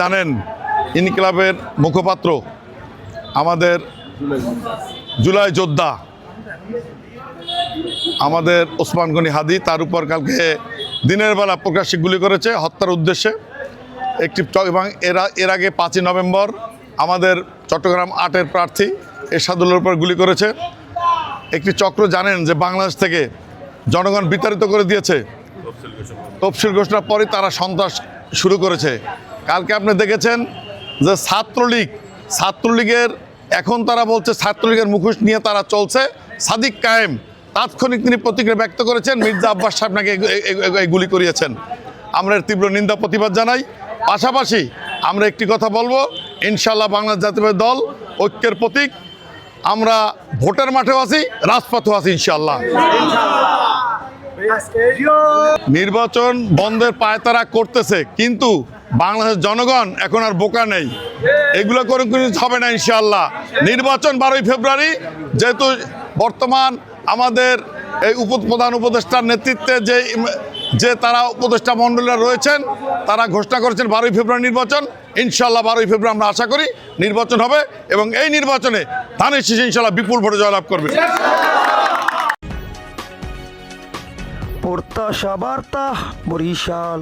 জানেন ইনকিলাবের মুখপাত্র আমাদের জুলাই যোদ্ধা আমাদের ওসমান গনি হাদি, তার উপর কালকে দিনের বেলা প্রকাশ্যে গুলি করেছে হত্যার উদ্দেশ্যে একটি, এবং এর আগে 5ই নভেম্বর আমাদের চট্টগ্রাম 8-এর প্রার্থী এরশাদুলের উপর গুলি করেছে। একটি চক্র জানেন যে বাংলাদেশ থেকে জনগণ বিতাড়িত করে দিয়েছে, তফসিল ঘোষণার পরে তারা সন্ত্রাস শুরু করেছে। কালকে আপনি দেখেছেন যে ছাত্রলীগের এখন তারা বলছে ছাত্রলীগের মুখোশ নিয়ে তারা চলছে। সাদিক কায়েম তাৎক্ষণিক তিনি প্রতিক্রিয়া ব্যক্ত করেছেন, মির্জা আব্বাস সাহেব নাকি এই গুলি করিয়েছেন। আমরা এর তীব্র নিন্দা প্রতিবাদ জানাই। পাশাপাশি আমরা একটি কথা বলবো, ইনশাল্লাহ বাংলাদেশ জাতীয়তাবাদী দল ঐক্যের প্রতীক। আমরা ভোটের মাঠেও আছি, রাজপথেও আছি ইনশাল্লাহ। নির্বাচন বন্ধের পায়তারা করতেছে, কিন্তু বাংলাদেশের জনগণ এখন আর বোকা নেই, এগুলো করে কিছু হবে না ইনশাআল্লাহ। নির্বাচন 12ই ফেব্রুয়ারি, যেহেতু বর্তমান আমাদের এই প্রধান উপদেষ্টার নেতৃত্বে যে তারা উপদেষ্টা মণ্ডলীরা রয়েছেন, তারা ঘোষণা করেছেন 12ই ফেব্রুয়ারি নির্বাচন। ইনশাআল্লাহ 12ই ফেব্রুয়ারি আমরা আশা করি নির্বাচন হবে, এবং এই নির্বাচনে ধানের শীষে ইনশাআল্লাহ বিপুল ভোটে জয়লাভ করবে। প্রত্যাশা বার্তা বরিশাল।